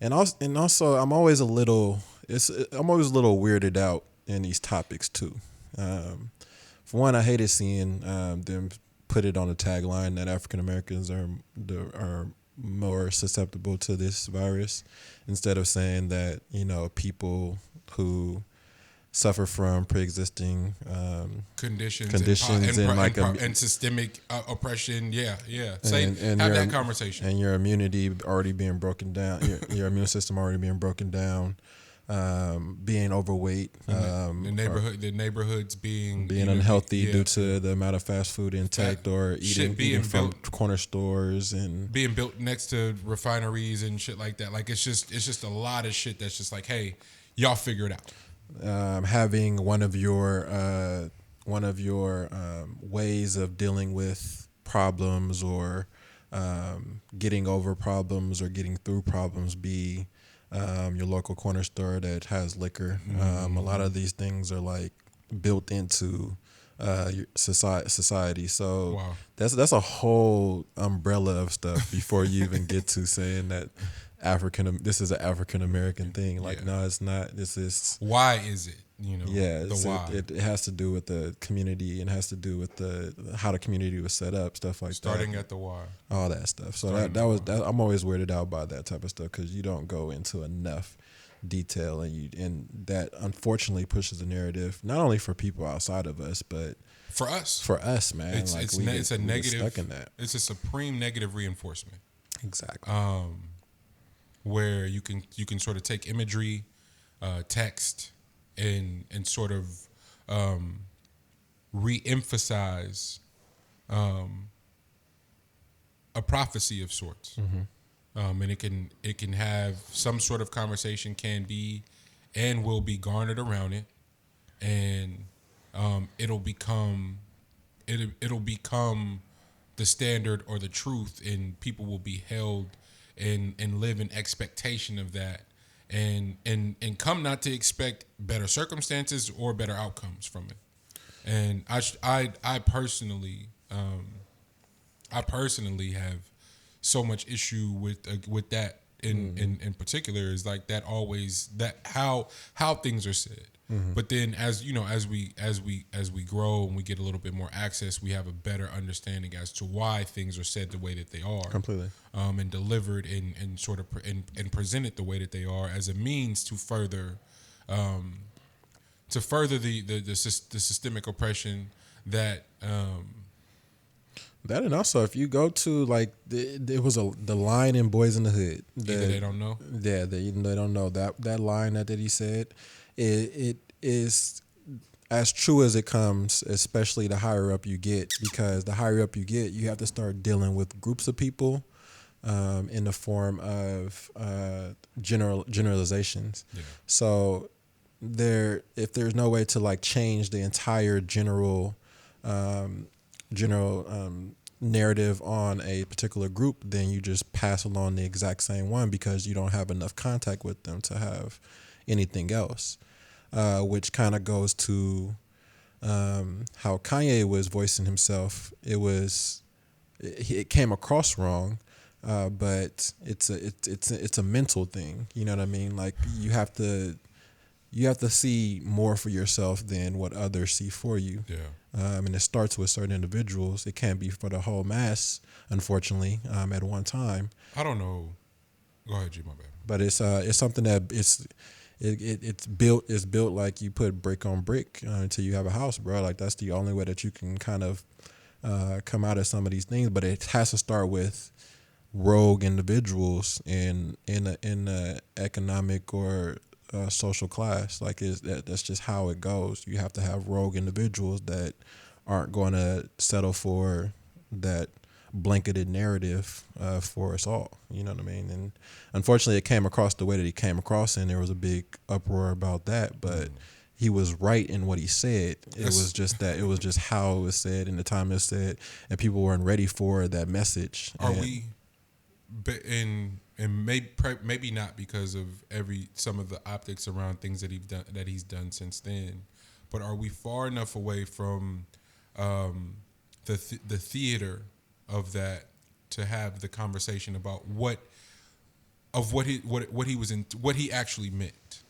and also, I'm always a little weirded out in these topics too. Um, for one, I hated seeing them put it on a tagline that African Americans are more susceptible to this virus, instead of saying that people who suffer from pre-existing Conditions conditions and like and systemic oppression. Yeah, yeah. Say and have your that conversation. and your immunity already being broken down, your immune system already being broken down, being overweight, The neighborhoods being being unhealthy yeah, due to the amount of fast food fat intake or shit eating from built corner stores and being built next to refineries and shit like that. Like it's just a lot of shit that's just like, hey, y'all figure it out. having one of your ways of dealing with problems or getting over problems or getting through problems be your local corner store that has liquor. A lot of these things are like built into your society. So Wow. that's a whole umbrella of stuff before you even get to saying that this is an African American thing. Like, Yeah. no, it's not. This is Why is it? yeah, The why. it has to do with the community and has to do with the how the community was set up, stuff like Starting that, at the why. all that stuff. So Starting that at was the that. I'm always weirded out by that type of stuff because you don't go into enough detail, and that unfortunately pushes the narrative not only for people outside of us, but For us, for us, man. it's Like it's we ne- get, it's a we get negative. stuck in that. It's a supreme negative reinforcement. Exactly. Where you can sort of take imagery, text, and sort of re-emphasize a prophecy of sorts, and it can have some sort of conversation can be and will be garnered around it, and it'll become the standard or the truth, and people will be held and live in expectation of that, and come not to expect better circumstances or better outcomes from it. And I personally have so much issue with that in particular, is like that always that how things are said. But then, as you know, as we grow and we get a little bit more access, we have a better understanding as to why things are said the way that they are, Completely. and delivered and sort of and presented the way that they are as a means to further the systemic oppression that That, and also if you go to like there was the line in Boys in the Hood. either they don't know. Yeah, they don't know that line that he said. It is as true as it comes, especially the higher up you get, because the higher up you get, you have to start dealing with groups of people in the form of generalizations. Yeah. So if there's no way to like change the entire general narrative on a particular group, then you just pass along the exact same one because you don't have enough contact with them to have anything else. Which kind of goes to how Kanye was voicing himself. It came across wrong, but it's a mental thing. You know what I mean? Like you have to see more for yourself than what others see for you. Yeah. And it starts with certain individuals. It can't be for the whole mass, unfortunately, at one time. I don't know. Go ahead, G. My bad. But it's something that it's built like you put brick on brick until you have a house, bro. Like that's the only way that you can kind of come out of some of these things. But it has to start with rogue individuals in a economic or social class. Like that's just how it goes. You have to have rogue individuals that aren't going to settle for that blanketed narrative for us all. You know what I mean? And unfortunately, it came across the way that he came across, and there was a big uproar about that. But he was right in what he said. It was just that it was just how it was said and the time it was said, and people weren't ready for that message. Are And we and maybe not because of some of the optics around things that he's done since then, but are we far enough away from the theater of that to have the conversation about what of what he was in, what he actually meant.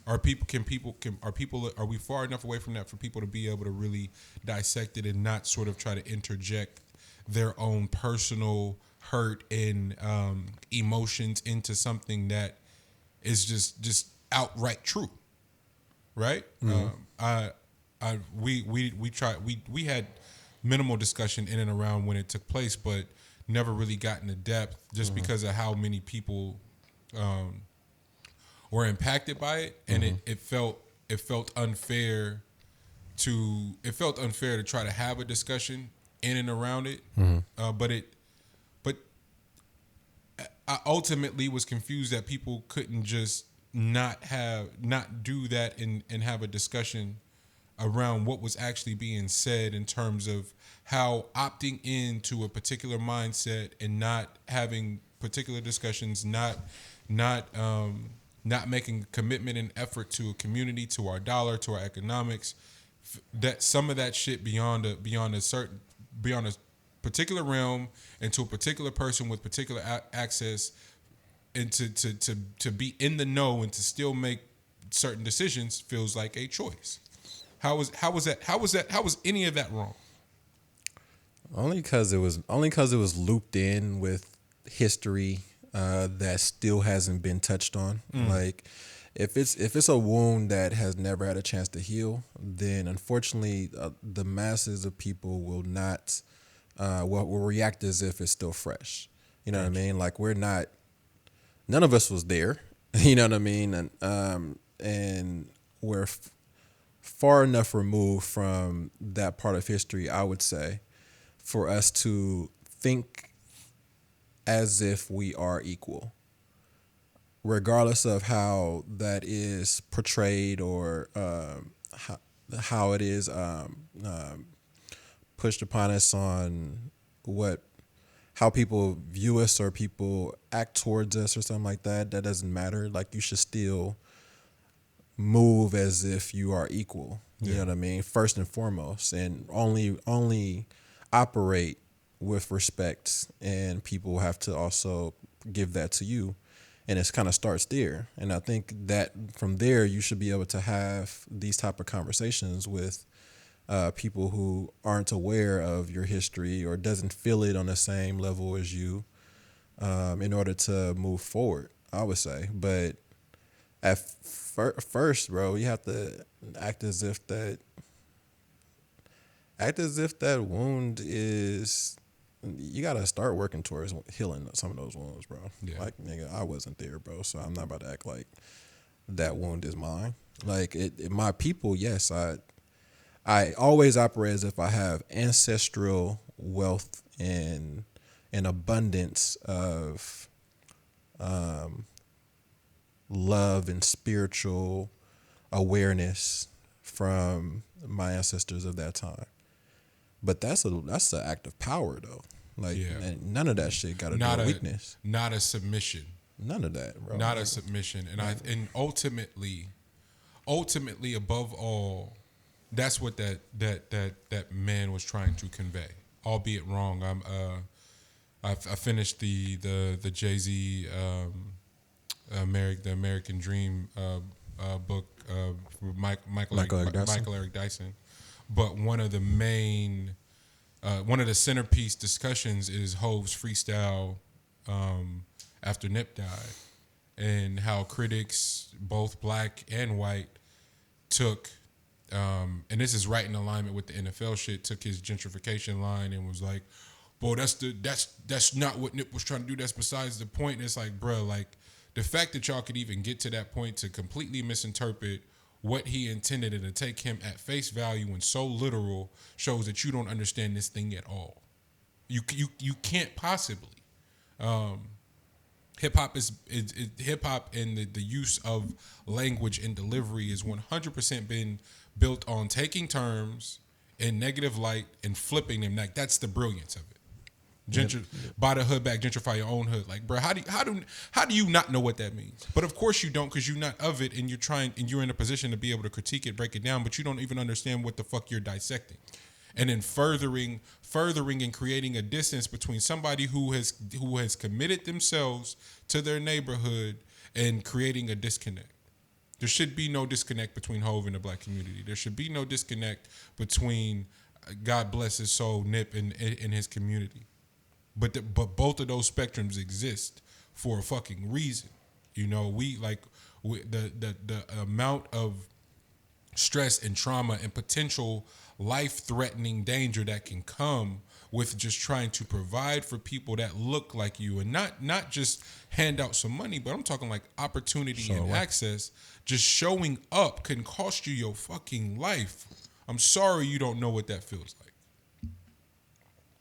Are we far enough away from that for people to be able to really dissect it and not sort of try to interject their own personal hurt and emotions into something that is just outright true, right? We had minimal discussion in and around when it took place, but never really got into depth just because of how many people were impacted by it, and it felt unfair to try to have a discussion in and around it, but I ultimately was confused that people couldn't just not do that and have a discussion around what was actually being said in terms of how opting into a particular mindset and not having particular discussions, not making commitment and effort to a community, to our dollar, to our economics, that some of that shit beyond a particular realm and to a particular person with particular access, and to be in the know and to still make certain decisions feels like a choice. How was any of that wrong? Only because it was looped in with history that still hasn't been touched on. Like, if it's a wound that has never had a chance to heal, then unfortunately the masses of people will not will react as if it's still fresh. You know what I mean? Like, none of us was there. You know what I mean? And we're far enough removed from that part of history, I would say, for us to think as if we are equal, regardless of how that is portrayed or how it is pushed upon us on how people view us or people act towards us or something like that. That doesn't matter. Like, you should still move as if you are equal. You know what I mean? First and foremost, and only operate with respect, and people have to also give that to you. And it kind of starts there. And I think that from there, you should be able to have these type of conversations with people who aren't aware of your history or doesn't feel it on the same level as you, in order to move forward, I would say. But at first, bro, you have to act as if that wound is. You gotta start working towards healing some of those wounds, bro. Yeah. Like, nigga, I wasn't there, bro, so I'm not about to act like that wound is mine. Like, my people, yes, I always operate as if I have ancestral wealth and an abundance of love and spiritual awareness from my ancestors of that time. But that's an act of power, though. Like, and none of that shit got to do with weakness. Not a submission. None of that, bro. Not a submission. And ultimately, above all, that's what that man was trying to convey, albeit wrong. I finished the Jay-Z the American Dream book, Michael Eric Dyson. But one of the centerpiece discussions is Hov's freestyle after Nip died, and how critics, both black and white, took, and this is right in alignment with the NFL shit, took his gentrification line and was like, "Boy, that's not what Nip was trying to do. That's besides the point." And it's like, bro, like, the fact that y'all could even get to that point to completely misinterpret what he intended and to take him at face value and so literal shows that you don't understand this thing at all. You can't possibly. Hip hop is hip hop, and the use of language and delivery is 100% been built on taking terms in negative light and flipping them. Like, that's the brilliance of it. Buy the hood back, gentrify your own hood. Like, bro, how do you not know what that means? But of course you don't, because you're not of it, and you're in a position to be able to critique it, break it down, but you don't even understand what the fuck you're dissecting. and then furthering and creating a distance between somebody who has committed themselves to their neighborhood and creating a disconnect. There should be no disconnect between Hove and the black community. There should be no disconnect between God bless his soul, Nip, and his community. But both of those spectrums exist for a fucking reason. You know, the amount of stress and trauma and potential life-threatening danger that can come with just trying to provide for people that look like you, and not just hand out some money, but I'm talking like opportunity and access. Just showing up can cost you your fucking life. I'm sorry you don't know what that feels like.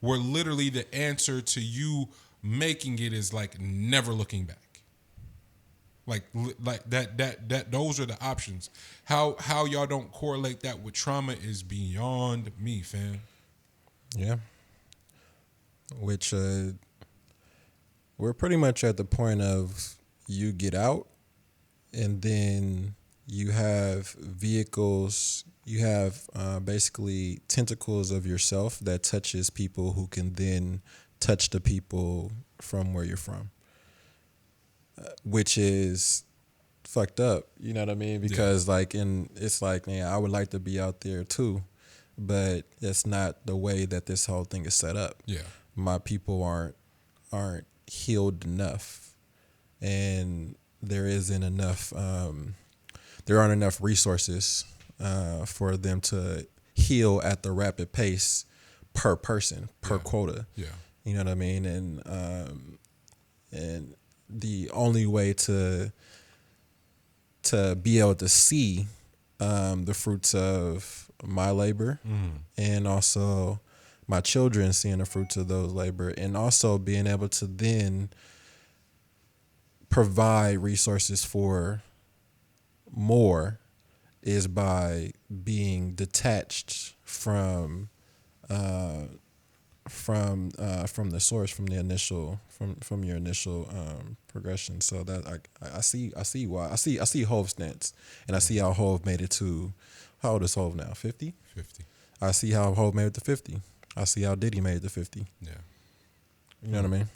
Where literally the answer to you making it is like never looking back. Like that those are the options. How y'all don't correlate that with trauma is beyond me, fam. Yeah. Which we're pretty much at the point of you get out and then you have vehicles, you have basically tentacles of yourself that touches people who can then touch the people from where you're from. Which is fucked up, you know what I mean? Because it's like, man, I would like to be out there too, but it's not the way that this whole thing is set up. Yeah, my people aren't healed enough, and there aren't enough resources for them to heal at the rapid pace per person, per quota. Yeah, you know what I mean? And the only way to be able to see the fruits of my labor and also my children seeing the fruits of those labor, and also being able to then provide resources for more is by being detached from the source, from the initial from your initial progression. So that I see why I see Hove's stance, and I see how Hove made it to, how old is Hove now? 50? 50. I see how Hove made it to 50. I see how Diddy made it to 50. Yeah. You know what I mean?